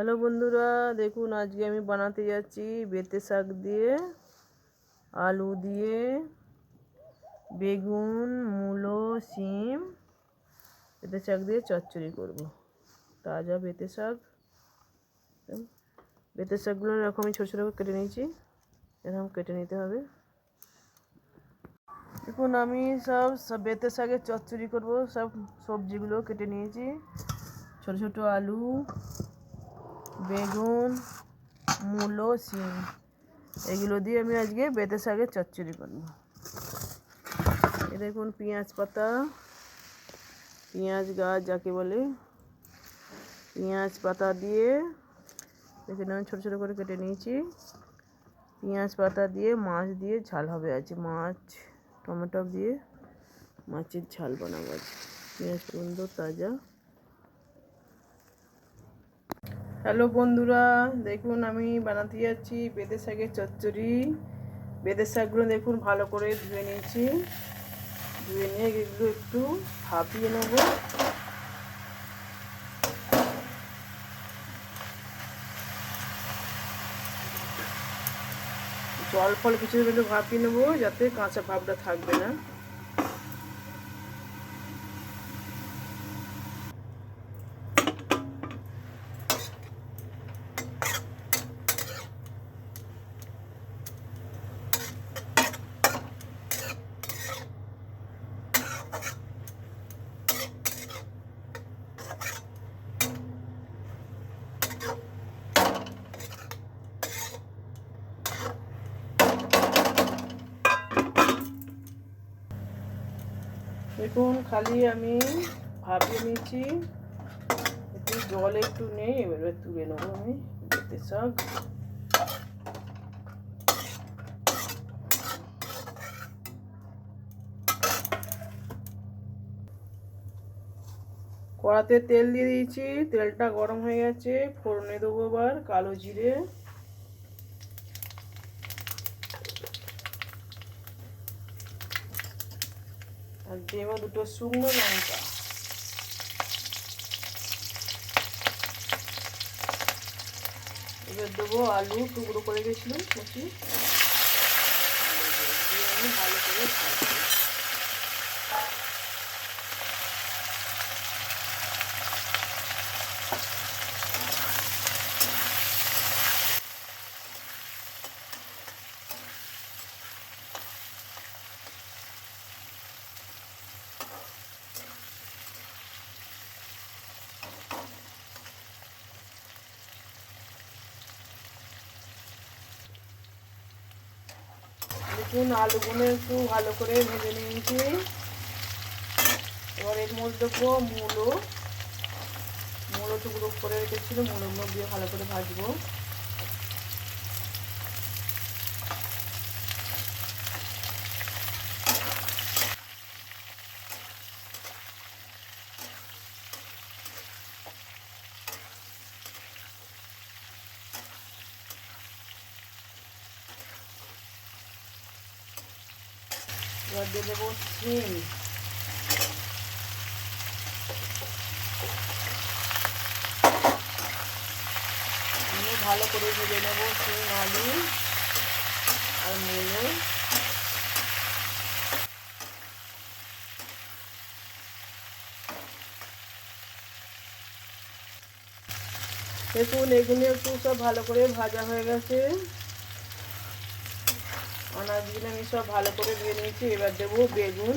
Hello বন্ধুরা, দেখুন আজকে আমি বানাতে যাচ্ছি বেতে শাক দিয়ে, আলু দিয়ে, বেগুন, মূলো, শিম, বেতে শাক দিয়ে চচ্চড়ি করব। তাজা বেতে শাক, বেতে শাকগুলো এরকম আমি ছোটো ছোটো করে কেটে নিয়েছি। এরকম কেটে নিতে হবে। দেখুন আমি সব বেতে শাকের চচ্চড়ি করব, সব সবজিগুলো কেটে নিয়েছি। ছোটো ছোটো আলু, বেগুন, মূলো, শিম, এগুলো দিয়ে আমি আজকে বেতে শাকের চচ্চড়ি করব। এই দেখুন পেঁয়াজ পাতা, পেঁয়াজ গাছ যাকে বলে, পেঁয়াজ পাতা দিয়ে দেখুন আমি ছোটো ছোটো করে কেটে নিয়েছি। পেঁয়াজ পাতা দিয়ে মাছ দিয়ে ঝাল হবে আজকে, মাছ টমেটো দিয়ে মাছের ঝাল বানাবো আজকে। পেঁয়াজ সুন্দর তাজা। হ্যালো বন্ধুরা, দেখুন আমি বানাতে যাচ্ছি বেতে শাকের চচ্চড়ি। বেতে শাকগুলো দেখুন ভালো করে ধুয়ে নিয়েছি। ধুয়ে নিয়ে এগুলো একটু ভাপিয়ে নেব। জল ফল কিছু একটু ভাপিয়ে নেবো, যাতে কাঁচা ভাবটা থাকবে না। দেখুন খালি আমি ভাপিয়ে নিয়েছি, একটু জল একটু নেই, এবার তুলে নেবো আমি বেতে শাক। কড়াতে তেল দিয়ে দিয়েছি, তেলটা গরম হয়ে গেছে। ফোড়নে দেবো এবার কালো জিরে, আর দেবো দুটো শুকনো লঙ্কা। এবার দেবো আলু টুকরো করে গেছিলো কচি, আমি ভালো করে ভাজবো। দেখুন আলুগুলো একটু ভালো করে ভেজে নিয়েছি। এবার এর মধ্যে দেবো মূলো, মূলো টুকরো করে রেখেছিল, মূলোগুলো দিয়ে ভালো করে ভাজবো। এবার দিয়ে দেবো শিম, ভালো করে ভেজে নেবো শিম, আলু আর মূলো। দেখুন এগুলো একটু সব ভালো করে ভাজা হয়ে গেছে। আনাজগুলো আমি সব ভালো করে দিয়ে নিয়েছি। এবার দেবো বেগুন,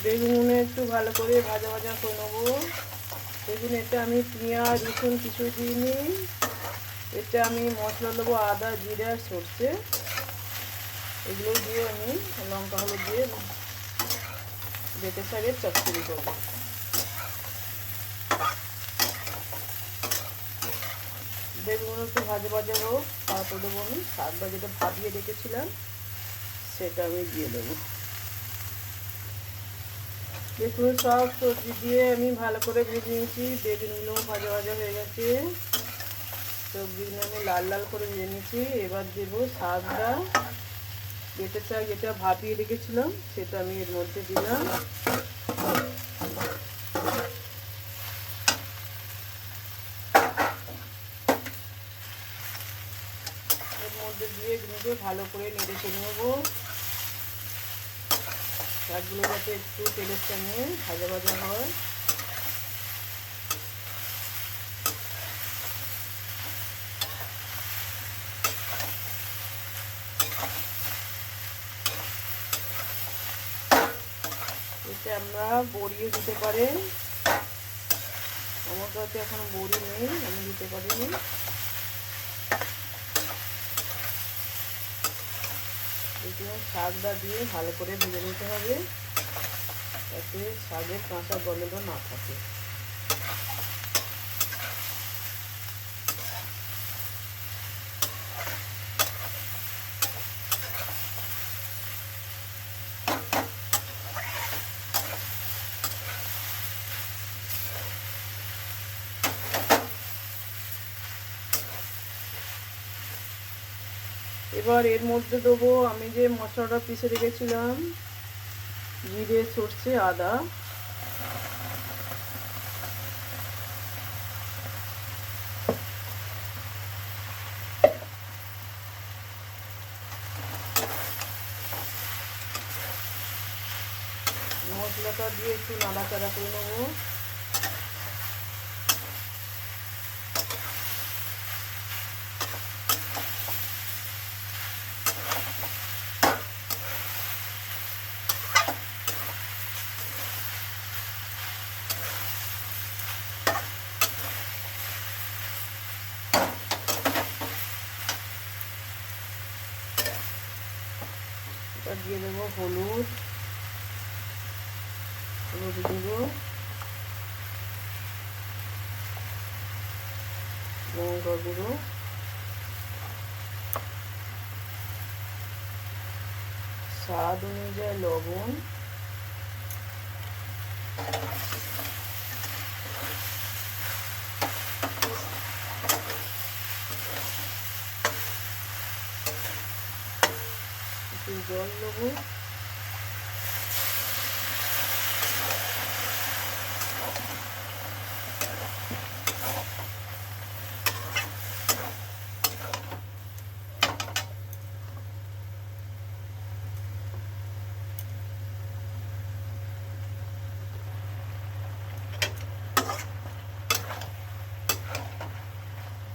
বেগুন একটু ভালো করে ভাজা ভাজা করে নেবো। দেখুন এতে আমি পেঁয়াজ রসুন কিছু দিইনি, এতে আমি মশলা দেবো আদা জিরা সর্ষে, এগুলো দিয়ে আমি লঙ্কা হলুদ দিয়ে বেতে শাকের চচ্চড়ি করবো। বেগুন একটু ভাজা ভাজা হোক, তারপর দেবো আমি শাকটা যেটা ভাবিয়ে রেখেছিলাম সেটা আমি দিয়ে দেবো। দেখুন সব সবজি দিয়ে আমি ভালো করে ভেজে নিয়েছি, বেগুনগুলো ভাজা ভাজা হয়ে গেছে, সবজিগুলো আমি লাল লাল করে ভেজে নিয়েছি। এবার দেবো শাকটা, বেটে শাক যেটা ভাপিয়ে রেখেছিলাম সেটা আমি এর মধ্যে দিলাম। এর মধ্যে দিয়ে এগুলোকে ভালো করে নেড়ে চেড়ে নেবো, শাকগুলো যাতে একটু তেলের সঙ্গে ভাজা ভাজা হয়। এতে আমরা বড়িও দিতে পারেন, আমার কাছে এখন বড়ি নেই, আমি দিতে পারিনি। শাকটা দিয়ে ভালো করে ভেজে নিতে হবে যাতে শাকের কাঁচা গন্ধটা না থাকে। এবার এর মধ্যে দেবো আমি যে মশলাটা পিষে রেখেছিলাম, জিরে, সর্ষে, আদা। মশলাটা দিয়ে একটু নাড়াচাড়া করে নেবো। এবার দিয়ে দেবো হলুদ, দেবো লঙ্কা গুঁড়ো, স্বাদ অনুযায়ী লবণ, একটু জল দেবো।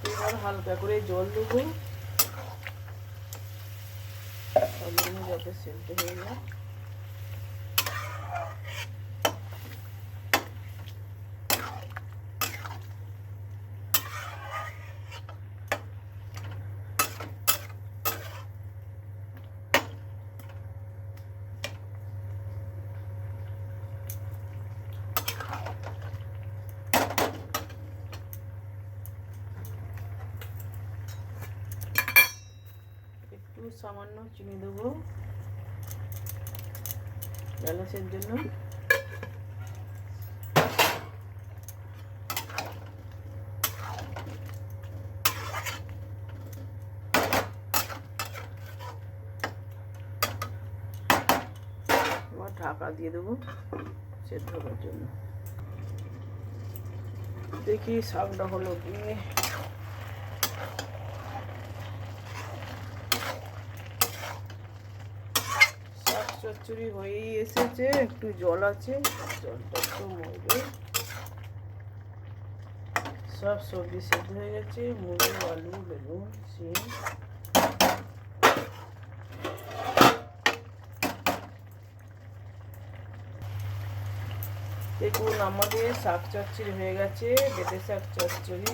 এবার হালকা করে জল দেবো, সবগুলো যাতে সেদ্ধ হয়ে যায়। একটু সামান্য চিনি দেবো গ্যালাসের জন্য। এবার ঢাকা দিয়ে দেবো সেদ্ধ হওয়ার জন্য। দেখি শাকটা হলো কি। শাক চচ্চড়ি হয়েই এসেছে, একটু জল আছে, জলটা একটু মরবে। সব সবজি সেদ্ধ হয়ে গেছে, মুলো, আলু, বেগুন, শিম। দেখুন আমাদের শাক চচ্চড়ি হয়ে গেছে, বেটে শাক চচ্চড়ি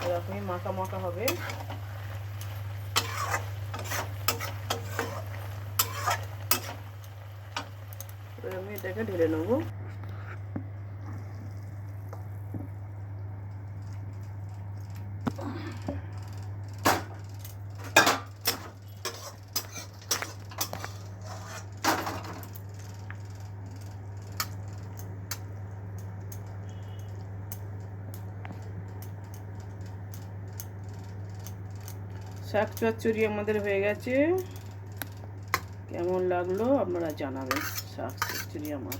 এরকমই মাখা মাখা হবে। আমি এটাকে ঢেলে নেবো। শাক চচ্চড়ি আমাদের হয়ে গেছে। কেমন লাগলো আপনারা জানাবেন শাক চচ্চড়ি আমার।